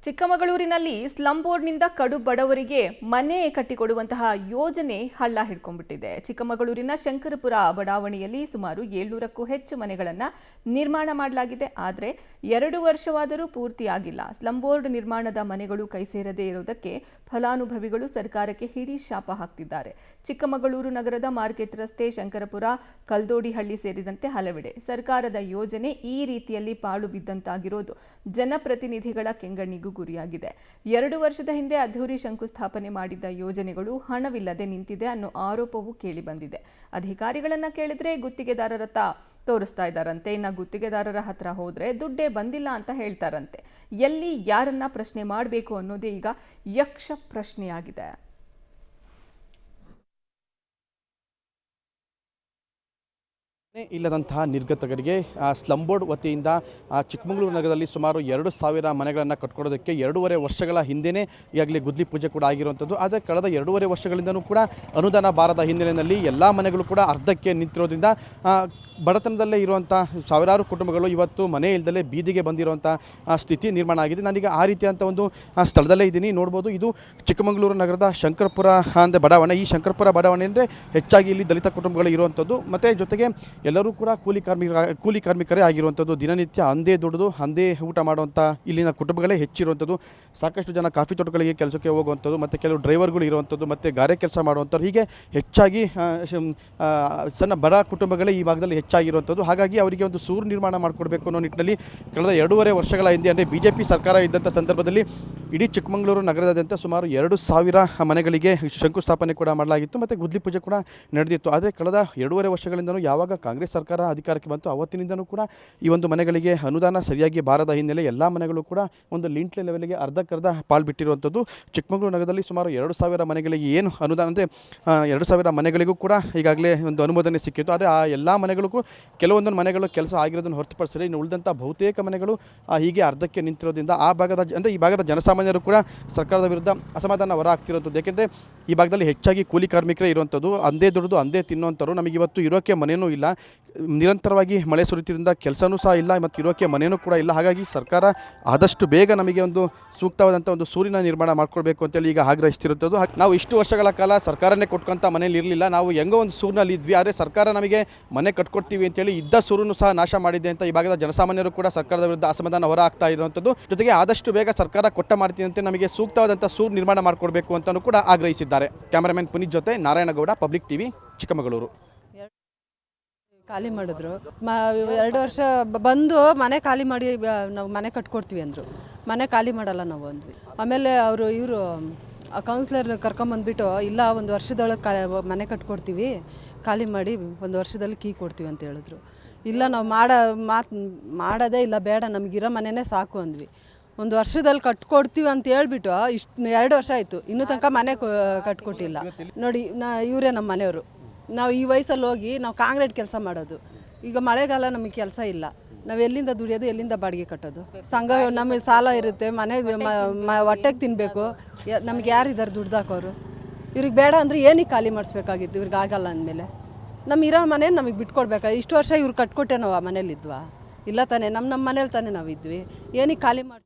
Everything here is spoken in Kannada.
ಚಿಕ್ಕಮಗಳೂರಿನಲ್ಲಿ ಸ್ಲಂ ಬೋರ್ಡ್ನಿಂದ ಕಡು ಬಡವರಿಗೆ ಮನೆ ಕಟ್ಟಿಕೊಡುವಂತಹ ಯೋಜನೆ ಹಳ್ಳ ಹಿಡ್ಕೊಂಡ್ಬಿಟ್ಟಿದೆ. ಚಿಕ್ಕಮಗಳೂರಿನ ಶಂಕರಪುರ ಬಡಾವಣೆಯಲ್ಲಿ ಸುಮಾರು 700ಕ್ಕೂ ಹೆಚ್ಚು ಮನೆಗಳನ್ನು ನಿರ್ಮಾಣ ಮಾಡಲಾಗಿದೆ. ಆದರೆ 2 ವರ್ಷವಾದರೂ ಪೂರ್ತಿಯಾಗಿಲ್ಲ. ಸ್ಲಂ ಬೋರ್ಡ್ ನಿರ್ಮಾಣದ ಮನೆಗಳು ಕೈ ಸೇರದೇ ಇರುವುದಕ್ಕೆ ಫಲಾನುಭವಿಗಳು ಸರ್ಕಾರಕ್ಕೆ ಹಿಡಿ ಶಾಪ ಹಾಕ್ತಿದ್ದಾರೆ. ಚಿಕ್ಕಮಗಳೂರು ನಗರದ ಮಾರ್ಕೆಟ್ ರಸ್ತೆ, ಶಂಕರಪುರ, ಕಲ್ದೋಡಿಹಳ್ಳಿ ಸೇರಿದಂತೆ ಹಲವೆಡೆ ಸರ್ಕಾರದ ಯೋಜನೆ ಈ ರೀತಿಯಲ್ಲಿ ಪಾಳು ಬಿದ್ದಂತಾಗಿರೋದು ಜನಪ್ರತಿನಿಧಿಗಳ ಕೆಂಗಣ್ಣಿಗೂ ಗುರಿಯಾಗಿದೆ. 2 ವರ್ಷದ ಹಿಂದೆ ಅದ್ಧೂರಿ ಶಂಕುಸ್ಥಾಪನೆ ಮಾಡಿದ್ದ ಯೋಜನೆಗಳು ಹಣವಿಲ್ಲದೆ ನಿಂತಿದೆ ಅನ್ನೋ ಆರೋಪವೂ ಕೇಳಿಬಂದಿದೆ. ಅಧಿಕಾರಿಗಳನ್ನ ಕೇಳಿದ್ರೆ ಗುತ್ತಿಗೆದಾರರತ್ತ ತೋರಿಸ್ತಾ ಇದ್ದಾರಂತೆ. ಇನ್ನು ಗುತ್ತಿಗೆದಾರರ ಹತ್ರ ಹೋದ್ರೆ ದುಡ್ಡೇ ಬಂದಿಲ್ಲ ಅಂತ ಹೇಳ್ತಾರಂತೆ. ಎಲ್ಲಿ ಯಾರನ್ನ ಪ್ರಶ್ನೆ ಮಾಡಬೇಕು ಅನ್ನೋದೇ ಈಗ ಯಕ್ಷ ಪ್ರಶ್ನೆಯಾಗಿದೆ. ಇಲ್ಲದಂತಹ ನಿರ್ಗತಕರಿಗೆ ಸ್ಲಂ ಬೋರ್ಡ್ ವತಿಯಿಂದ ಚಿಕ್ಕಮಗಳೂರು ನಗರದಲ್ಲಿ ಸುಮಾರು 2,000 ಮನೆಗಳನ್ನು ಕಟ್ಕೊಡೋದಕ್ಕೆ 2.5 ವರ್ಷಗಳ ಹಿಂದೆಯೇ ಈಗಾಗಲೇ ಗುದ್ಲಿ ಪೂಜೆ ಕೂಡ ಆಗಿರುವಂಥದ್ದು. ಆದರೆ ಕಳೆದ 2.5 ವರ್ಷಗಳಿಂದಲೂ ಕೂಡ ಅನುದಾನ ಬಾರದ ಹಿನ್ನೆಲೆಯಲ್ಲಿ ಎಲ್ಲ ಮನೆಗಳು ಕೂಡ ಅರ್ಧಕ್ಕೆ ನಿಂತಿರೋದ್ರಿಂದ ಬಡತನದಲ್ಲೇ ಇರುವಂಥ ಸಾವಿರಾರು ಕುಟುಂಬಗಳು ಇವತ್ತು ಮನೆ ಇಲ್ಲದಲ್ಲೇ ಬೀದಿಗೆ ಬಂದಿರುವಂಥ ಸ್ಥಿತಿ ನಿರ್ಮಾಣ ಆಗಿದೆ. ನಾನೀಗ ಆ ರೀತಿಯಂಥ ಒಂದು ಸ್ಥಳದಲ್ಲೇ ಇದ್ದೀನಿ. ನೋಡ್ಬೋದು, ಇದು ಚಿಕ್ಕಮಗಳೂರು ನಗರದ ಶಂಕರಪುರ ಅಂದರೆ ಬಡಾವಣೆ. ಈ ಶಂಕರಪುರ ಬಡಾವಣೆ ಅಂದರೆ ಹೆಚ್ಚಾಗಿ ಇಲ್ಲಿ ದಲಿತ ಕುಟುಂಬಗಳು ಇರುವಂಥದ್ದು. ಮತ್ತು ಜೊತೆಗೆ ಎಲ್ಲರೂ ಕೂಡ ಕೂಲಿ ಕಾರ್ಮಿಕರೇ ಆಗಿರುವಂಥದ್ದು. ದಿನನಿತ್ಯ ಅಂದೇ ದುಡಿದು ಅಂದೇ ಊಟ ಮಾಡುವಂಥ ಇಲ್ಲಿನ ಕುಟುಂಬಗಳೇ ಹೆಚ್ಚಿರುವಂಥದ್ದು. ಸಾಕಷ್ಟು ಜನ ಕಾಫಿ ತೋಟಗಳಿಗೆ ಕೆಲಸಕ್ಕೆ ಹೋಗುವಂಥದ್ದು, ಮತ್ತು ಕೆಲವು ಡ್ರೈವರ್ಗಳು ಇರುವಂಥದ್ದು, ಮತ್ತು ಗಾರೆ ಕೆಲಸ ಮಾಡುವಂಥವ್ರು, ಹೀಗೆ ಹೆಚ್ಚಾಗಿ ಸಣ್ಣ ಬಡ ಕುಟುಂಬಗಳೇ ಈ ಭಾಗದಲ್ಲಿ ಹೆಚ್ಚಾಗಿರುವಂಥದ್ದು. ಹಾಗಾಗಿ ಅವರಿಗೆ ಒಂದು ಸೂರು ನಿರ್ಮಾಣ ಮಾಡಿಕೊಡ್ಬೇಕು ಅನ್ನೋ ನಿಟ್ಟಿನಲ್ಲಿ ಕಳೆದ 2.5 ವರ್ಷಗಳ ಹಿಂದೆ ಅಂದರೆ BJP ಸರ್ಕಾರ ಇದ್ದಂಥ ಸಂದರ್ಭದಲ್ಲಿ ಇಡೀ ಚಿಕ್ಕಮಗಳೂರು ನಗರದಾದ್ಯಂತ ಸುಮಾರು 2,000 ಮನೆಗಳಿಗೆ ಶಂಕುಸ್ಥಾಪನೆ ಕೂಡ ಮಾಡಲಾಗಿತ್ತು ಮತ್ತು ಗುದ್ಲಿ ಪೂಜೆ ಕೂಡ ನಡೆದಿತ್ತು. ಆದರೆ ಕಳೆದ 2.5 ವರ್ಷಗಳಿಂದಲೂ ಯಾವಾಗ ಕಾಂಗ್ರೆಸ್ ಸರ್ಕಾರ ಅಧಿಕಾರಕ್ಕೆ ಬಂತು ಅವತ್ತಿನಿಂದಲೂ ಕೂಡ ಈ ಒಂದು ಮನೆಗಳಿಗೆ ಅನುದಾನ ಸರಿಯಾಗಿ ಬಾರದ ಹಿನ್ನೆಲೆ ಎಲ್ಲ ಮನೆಗಳು ಕೂಡ ಒಂದು ಲಿಂಟ್ಲೆ ಲೆವೆಲ್ಗೆ ಅರ್ಧಕ್ಕರ್ಧ ಪಾಲು ಬಿಟ್ಟಿರುವಂಥದ್ದು. ಚಿಕ್ಕಮಗಳೂರು ನಗರದಲ್ಲಿ ಸುಮಾರು 2,000 ಮನೆಗಳಿಗೆ ಏನು ಅನುದಾನ ಅಂದರೆ 2,000 ಮನೆಗಳಿಗೂ ಕೂಡ ಈಗಾಗಲೇ ಒಂದು ಅನುಮೋದನೆ ಸಿಕ್ಕಿತ್ತು. ಆದರೆ ಆ ಎಲ್ಲ ಮನೆಗಳಿಗೂ ಕೆಲವೊಂದೊಂದು ಮನೆಗಳು ಕೆಲಸ ಆಗಿರೋದನ್ನು ಹೊರತುಪಡಿಸಿದರೆ ಇನ್ನು ಉಳಿದಂಥ ಬಹುತೇಕ ಮನೆಗಳು ಹೀಗೆ ಅರ್ಧಕ್ಕೆ ನಿಂತಿರೋದ್ರಿಂದ ಈ ಭಾಗದ ಜನಸಾಮಾನ್ಯರು ಕೂಡ ಸರ್ಕಾರದ ವಿರುದ್ಧ ಅಸಮಾಧಾನ ಹೊರ ಆಗ್ತಿರುವಂಥದ್ದು. ಏಕೆಂದರೆ ಈ ಭಾಗದಲ್ಲಿ ಹೆಚ್ಚಾಗಿ ಕೂಲಿ ಕಾರ್ಮಿಕರೇ ಇರುವಂಥದ್ದು. ಅಂದೇ ದುಡಿದು ಅಂದೇ ತಿನ್ನುವಂಥವ್ರು. ನಮಗಿವತ್ತು ಇರೋಕ್ಕೆ ಮನೆಯೂ ಇಲ್ಲ, ನಿರಂತರವಾಗಿ ಮಳೆ ಸುರಿತಿದ್ದರಿಂದ ಕೆಲಸನೂ ಸಹ ಇಲ್ಲ, ಮತ್ತು ಇರೋಕ್ಕೆ ಮನೆಯೂ ಕೂಡ ಇಲ್ಲ. ಹಾಗಾಗಿ ಸರ್ಕಾರ ಆದಷ್ಟು ಬೇಗ ನಮಗೆ ಒಂದು ಸೂಕ್ತವಾದಂಥ ಒಂದು ಸೂರಿನ ನಿರ್ಮಾಣ ಮಾಡ್ಕೊಳ್ಬೇಕು ಅಂತೇಳಿ ಈಗ ಆಗ್ರಹಿಸ್ತಿರುವಂಥದ್ದು. ನಾವು ಇಷ್ಟು ವರ್ಷಗಳ ಕಾಲ ಸರ್ಕಾರನೇ ಕೊಟ್ಕೊಂಥ ಮನೇಲಿ ಇರಲಿಲ್ಲ, ನಾವು ಹೆಂಗೋ ಒಂದು ಸೂರಿನಲ್ಲಿ ಇದ್ವಿ. ಆದರೆ ಸರ್ಕಾರ ನಮಗೆ ಮನೆ ಕಟ್ಕೊಡ್ತೀವಿ ಅಂತೇಳಿ ಇದ್ದ ಸೂರನ್ನು ಸಹ ನಾಶ ಮಾಡಿದೆ ಅಂತ ಈ ಭಾಗದ ಜನಸಾಮಾನ್ಯರು ಕೂಡ ಸರ್ಕಾರದ ವಿರುದ್ಧ ಅಸಮಾಧಾನ ಹೊರ ಆಗ್ತಾ ಇರುವಂಥದ್ದು. ಜೊತೆಗೆ ಆದಷ್ಟು ಬೇಗ ಸರ್ಕಾರ ಕೊಟ್ಟ ಮಾಡ್ತೀನಂತೆ ನಮಗೆ ಸೂಕ್ತವಾದಂಥ ಸೂರು ನಿರ್ಮಾಣ ಮಾಡಿಕೊಡ್ಬೇಕು ಅಂತಲೂ ಕೂಡ ಆಗ್ರಹಿಸಿದ್ದಾರೆ. ಕ್ಯಾಮರಾಮನ್ ಪುನೀತ್ ಜೊತೆ ನಾರಾಯಣಗೌಡ, ಪಬ್ಲಿಕ್ ಟಿವಿ, ಚಿಕ್ಕಮಗಳೂರು. ಖಾಲಿ ಮಾಡಿದ್ರು 2 ವರ್ಷ ಬಂದು ಮನೆ ಖಾಲಿ ಮಾಡಿ ನಾವು ಮನೆ ಕಟ್ಕೊಡ್ತೀವಿ ಅಂದರು. ಮನೆ ಖಾಲಿ ಮಾಡಲ್ಲ ನಾವು ಅಂದ್ವಿ. ಆಮೇಲೆ ಇವರು ಕೌನ್ಸಿಲರ್ ಕರ್ಕೊಂಬಂದ್ಬಿಟ್ಟು ಇಲ್ಲ 1 ವರ್ಷದೊಳಗೆ ಮನೆ ಕಟ್ಕೊಡ್ತೀವಿ, ಖಾಲಿ ಮಾಡಿ 1 ವರ್ಷದಲ್ಲಿ ಕೀ ಕೊಡ್ತೀವಿ ಅಂತ ಹೇಳಿದ್ರು. ಇಲ್ಲ ನಾವು ಮಾಡೋದೇ ಇಲ್ಲ, ಬೇಡ ನಮಗಿರೋ ಮನೆಯೇ ಸಾಕು ಅಂದ್ವಿ. 1 ವರ್ಷದಲ್ಲಿ ಕಟ್ಕೊಡ್ತೀವಿ ಅಂತ ಹೇಳ್ಬಿಟ್ಟು 2 ವರ್ಷ ಆಯಿತು, ಇನ್ನೂ ತನಕ ಮನೆ ಕಟ್ಕೊಟ್ಟಿಲ್ಲ. ನೋಡಿ, ಇವರೇ ನಮ್ಮ ಮನೆಯವರು. ನಾವು ಈ ವಯಸ್ಸಲ್ಲಿ ಹೋಗಿ ನಾವು ಕಾಂಕ್ರೀಟ್ ಕೆಲಸ ಮಾಡೋದು. ಈಗ ಮಳೆಗಾಲ ನಮಗೆ ಕೆಲಸ ಇಲ್ಲ, ನಾವು ಎಲ್ಲಿಂದ ದುಡಿಯೋದು, ಎಲ್ಲಿಂದ ಬಾಡಿಗೆ ಕಟ್ಟೋದು? ಸಂಘ ನಮಗೆ ಸಾಲ ಇರುತ್ತೆ, ಮನೆಗೆ ಹೊಟ್ಟೆಗೆ ತಿನ್ನಬೇಕು. ನಮ್ಗೆ ಯಾರಿದ್ದಾರೆ ದುಡ್ದಾಕೋರು? ಇವ್ರಿಗೆ ಬೇಡ ಅಂದರೆ ಏನಕ್ಕೆ ಖಾಲಿ ಮಾಡಿಸ್ಬೇಕಾಗಿತ್ತು? ಇವ್ರಿಗೆ ಆಗಲ್ಲ ಅಂದಮೇಲೆ ಇರೋ ಮನೆ ನಮಗೆ ಬಿಟ್ಕೊಡ್ಬೇಕಾ? ಇಷ್ಟು ವರ್ಷ ಇವ್ರು ಕಟ್ಕೊಟ್ಟೆ ನಾವು ಆ ಮನೇಲಿದ್ವಾ? ಇಲ್ಲ ತಾನೇ, ನಮ್ಮ ಮನೇಲಿ ತಾನೇ ನಾವು ಇದ್ವಿ. ಏನಕ್ಕೆ ಖಾಲಿ ಮಾಡಿಸ್